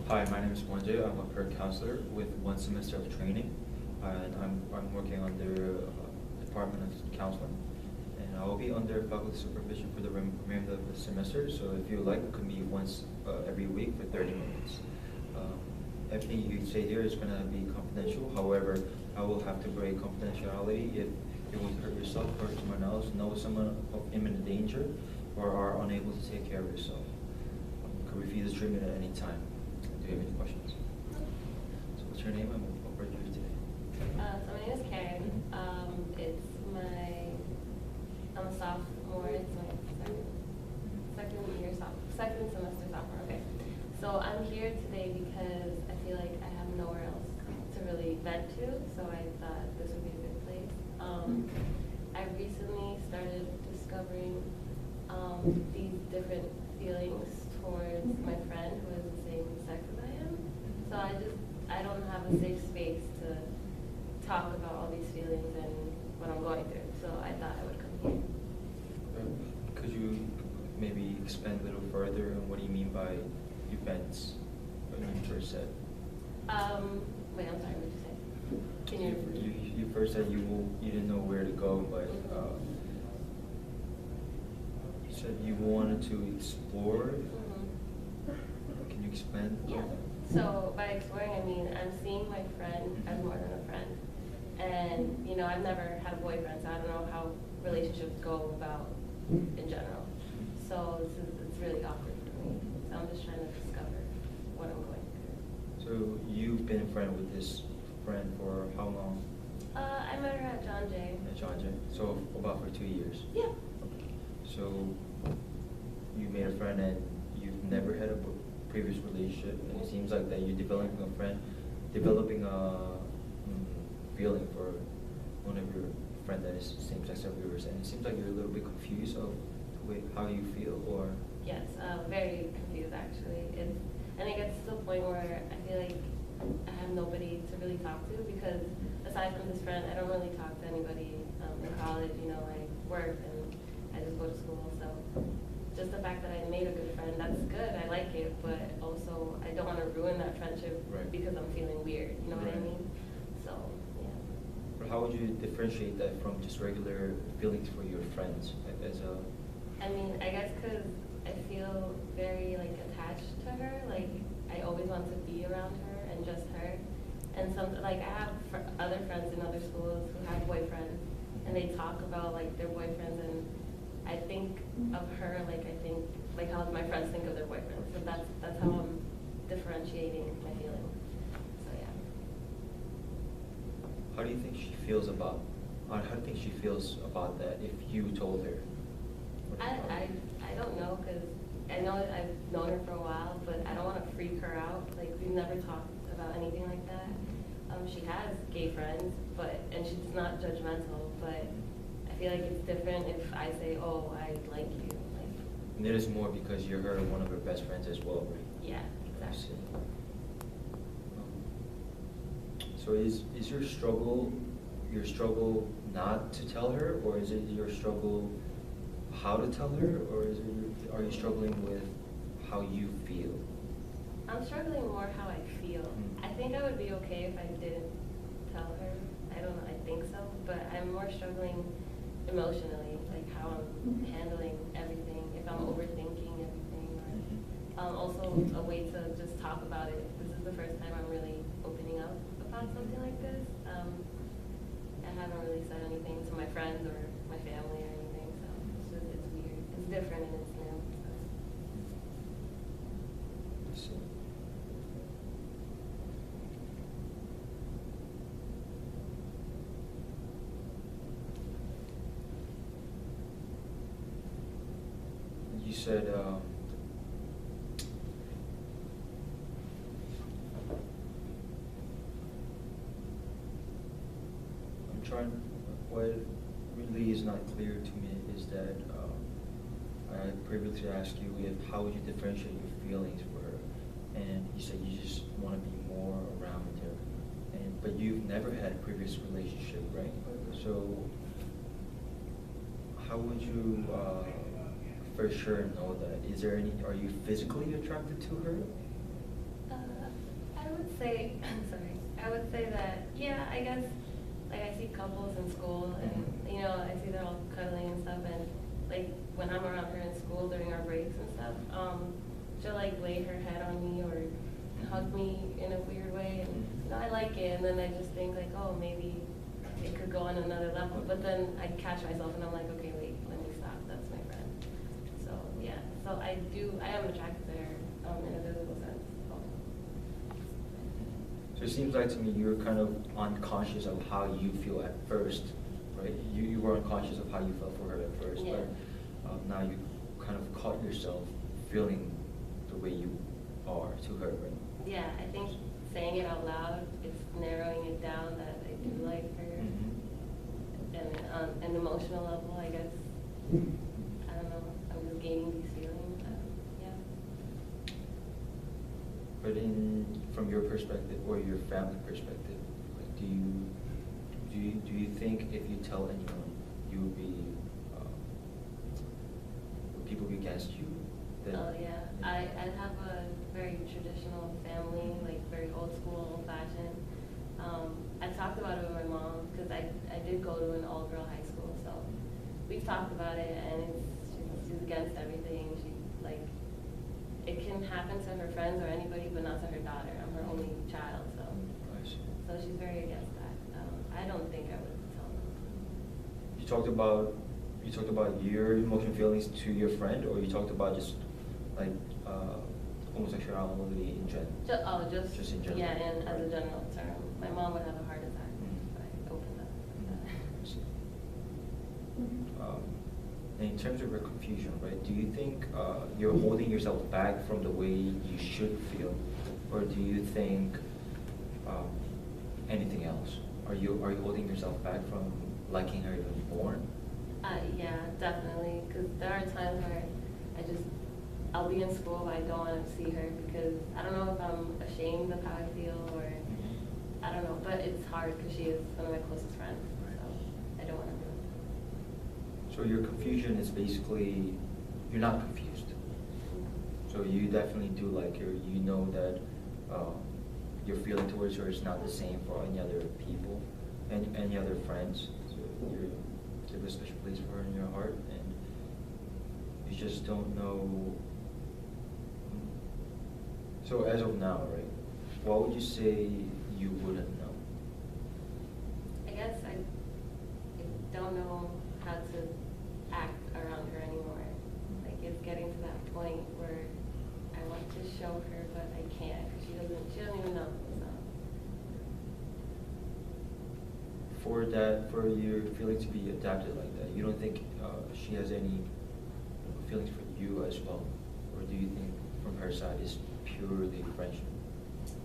Hi, my name is Wonjay. I'm a peer counselor with 1 semester of training, and I'm working under Department of Counseling, and I will be under faculty supervision for the remainder of the semester. So if you like, it could meet once every week for 30 minutes. Everything you say here is going to be confidential. However, I will have to break confidentiality if you would hurt yourself or someone else, know someone of imminent danger, or are unable to take care of yourself. You could refuse treatment at any time. Do you have any questions? So what's your name and what brought you here today? So my name is Karen. I'm a sophomore. It's my second semester sophomore. Okay. So I'm here today because I feel like I have nowhere else to really vent to. So I thought this would be a good place. I recently started discovering these different feelings towards my friend who is the same sex as I am. So I don't have a safe space to talk about all these feelings and what I'm going through. So I thought I would come here. Could you maybe expand a little further on what do you mean by events, what you first said? Wait, I'm sorry, what did you say? Can You first said you didn't know where to go, but you said you wanted to explore. Can you expand? Yeah. So by exploring, I mean I'm seeing my friend as more than a friend. And, you know, I've never had a boyfriend, so I don't know how relationships go about in general. So it's really awkward for me. So I'm just trying to discover what I'm going through. So you've been a friend with this friend for how long? I met her at John Jay. At John Jay. So about for 2 years? Yeah. So you made a friend and you've never had a previous relationship, and it seems like that you're developing a feeling for one of your friend that is same sex of yours, and it seems like you're a little bit confused of how you feel, or Yes, very confused actually. And it gets to the point where I feel like I have nobody to really talk to, because aside from this friend, I don't really talk to anybody in college. You know, I work and I just go to school. So just the fact that I made a good friend, that's good. I like it, but also I don't want to ruin that friendship because I'm feeling weird. You know what I mean? So yeah. But how would you differentiate that from just regular feelings for your friends as a? I mean, I guess because I feel very like attached to her. Like I always want to be around her and just her. And I have other friends in other schools who have boyfriends, and they talk about like their boyfriends, and I think of her like I think like how my friends think of their boyfriends. So that's how I'm differentiating my feelings. So yeah. How do you think she feels about? How do you think she feels about that if you told her? I don't know, because I know I've known her for a while, but I don't want to freak her out. Like we've never talked about anything like that. She has gay friends, and she's not judgmental, but I feel like it's different if I say, "Oh, I like you." Like. And it is more because you're one of her best friends as well, right? Yeah, exactly. So is your struggle not to tell her, or is it your struggle how to tell her, or are you struggling with how you feel? I'm struggling more how I feel. I think I would be okay if I didn't tell her. I don't know, I think so, but I'm more struggling emotionally, like how I'm handling everything, if I'm overthinking everything, or also a way to just talk about it. This is the first time I'm really opening up about something like this. I haven't really said anything to my friends or my family or anything, so it's weird. It's different and it's new. So. You said what really is not clear to me is that I previously asked you how would you differentiate your feelings for her, and you said you just want to be more around her, but you've never had a previous relationship, right? So how would you for sure know that? Are you physically attracted to her? I would say, sorry, I would say that, yeah, I guess, like, I see couples in school, and, you know, I see them all cuddling and stuff, and, like, when I'm around her in school during our breaks and stuff, she'll, like, lay her head on me or hug me in a weird way, and, you know, I like it, and then I just think, like, oh, maybe it could go on another level, but then I catch myself, and I'm like, okay, wait, let me stop, that's my friend. So, yeah, so I am attracted to her, in a physical sense. So it seems like to me you're kind of unconscious of how you feel at first, right? You were unconscious of how you felt for her at first, Yeah. but now you kind of caught yourself feeling the way you are to her, right? Yeah, I think saying it out loud, it's narrowing it down that I do like her. And on an emotional level, I guess, I don't know, I'm just gaining these feelings. Yeah. But from your perspective or your family perspective, like, do you think if you tell anyone, you would be would people be against you? Oh yeah, I have a very traditional family, like very old school, old fashioned. I talked about it with my mom because I did go to an all girl high school, so we've talked about it, and she's against everything. She like. It can happen to her friends or anybody, but not to her daughter. I'm her only child, so she's very against that. I don't think I would tell them. You talked about your emotional feelings to your friend, or you talked about just like homosexuality in general? Just in general. Yeah, and as a general term, my mom would have a heart attack if I opened up with that. In terms of your confusion, right, do you think you're holding yourself back from the way you should feel, or do you think anything else? Are you holding yourself back from liking her even more? Yeah, definitely, because there are times where I'll be in school, but I don't want to see her because I don't know if I'm ashamed of how I feel, or I don't know, but it's hard because she is one of my closest friends, so I don't want to do it. So your confusion is basically, you're not confused. So you definitely do like her. You know that your feeling towards her is not the same for any other people, any other friends. So you have a special place for her in your heart, and you just don't know. So as of now, right, what would you say you wouldn't know? I guess I don't know how to act around her anymore. Like, it's getting to that point where I want to show her, but I can't. She doesn't even know. So. For your feeling to be adapted like that, you don't think she has any feelings for you as well, or do you think from her side is purely friendship?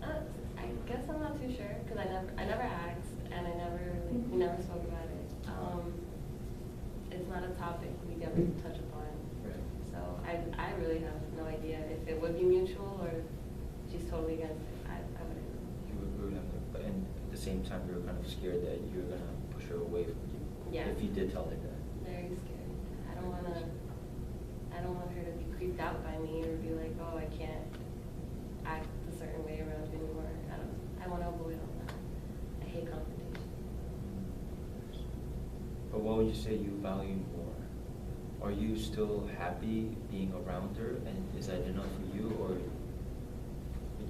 I guess I'm not too sure because I never asked, and we never spoke about it. It's not a topic we ever touch upon. Right. So I really have no idea if it would be mutual or she's totally against it. I wouldn't know. You would have to, but and at the same time, you're kind of scared that you're gonna push her away from you. Yeah. If you did tell her that. Very scared. I don't want her to be creeped out by me or be like, oh, I can't act a certain way around you anymore. I want to avoid all that. I hate confrontation. But what would you say you value more? Are you still happy being around her, and is that enough for you, or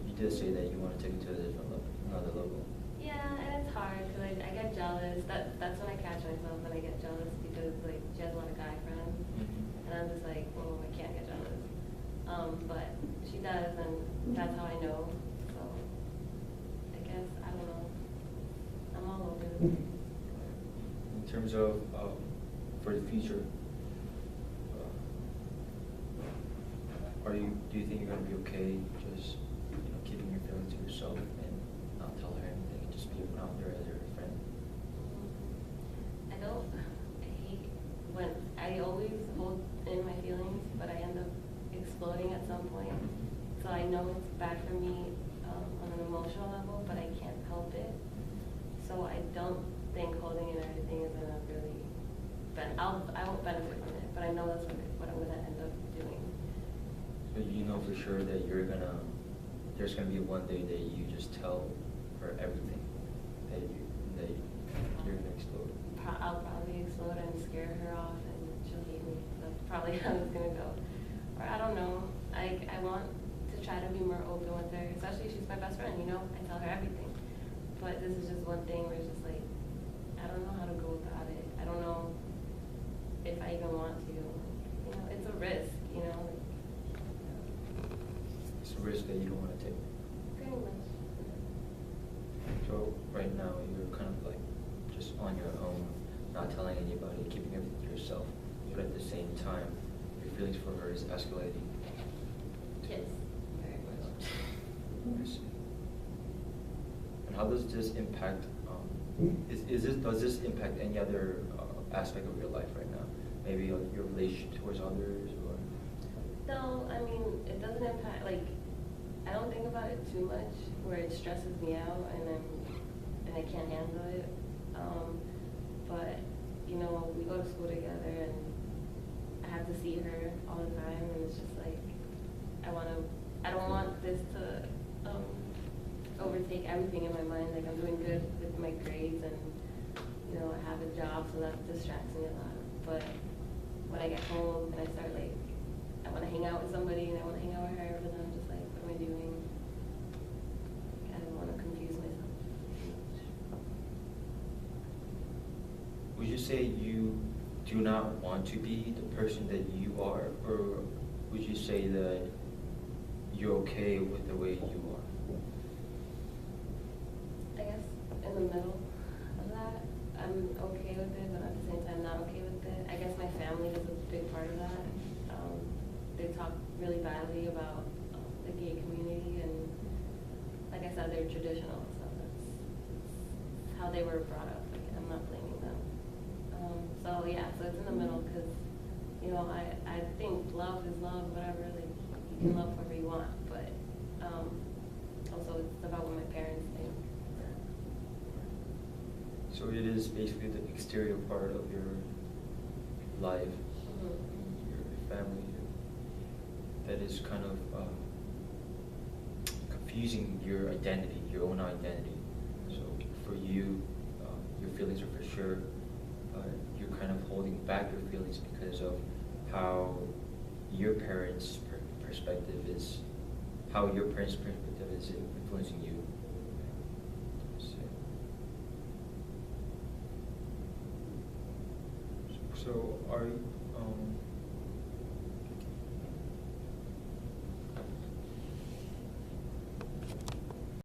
you did say that you want to take it to a different level, another level? Yeah, and it's hard because I get jealous. That's when I catch myself when I get jealous because like she has a lot of guy friends, and I'm just like, well, I can't get jealous. But she does, and that's how I know. So I guess I don't know. I'm all over the place. In terms of for the future, do you think you're going to be okay just keeping your feelings to yourself and not tell her anything and just be around her as your friend? I always hold in my feelings, but I end up exploding at some point. So I know it's bad for me on an emotional level, but I can't help it. So I don't think holding in everything is gonna really I won't benefit from it, but I know that's what I'm gonna end up doing. So you know for sure that you're gonna there's gonna be one day that you just tell her everything that you're gonna explode. I'll probably explode and scare her off, and she'll hate me. That's probably how it's gonna go. Or I don't know. I want to try to be more open with her, especially she's my best friend. You know, I tell her everything. But this is just one thing where it's just like, I don't know how to go about it. I don't know if I even want to. You know, it's a risk. You know. It's a risk that you don't want to take. Pretty much. So right now you're kind of like just on your own, not telling anybody, keeping everything to yourself. But at the same time, your feelings for her is escalating. Yes. Very much. I see. And how does this impact? Does this impact any other aspect of your life right now? Maybe your relationship towards others, or? No, I mean it doesn't impact. Like, I don't think about it too much, where it stresses me out and I can't handle it. But you know, we go to school together, and I have to see her all the time, and it's just like I don't want this to overtake everything in my mind. Like, I'm doing good with my grades, and you know, I have a job, so that distracts me a lot. But when I get home and I start like, I want to hang out with somebody and I want to hang out with her, but then I'm just like, what am I doing? I don't want to confuse myself too much. Would you say you do not want to be the person that you are, or would you say that you're okay with the way you are? I guess in the middle of that, I'm okay with it, but at the same time not okay with it. I guess my family is a big part of that. They talk really badly about the gay community, and like I said, they're traditional, so that's how they were brought up. Like, I'm not blaming them. So yeah, so it's in the middle, because you know, I think love is love, whatever. Like, you can love whoever you want, but also it's about what my parents think. So it is basically the exterior part of your life, your family, that is kind of confusing your identity, your own identity. So for you, your feelings are for sure, you're kind of holding back your feelings because of how your parents' perspective is, how your parents' perspective is influencing you. So are you,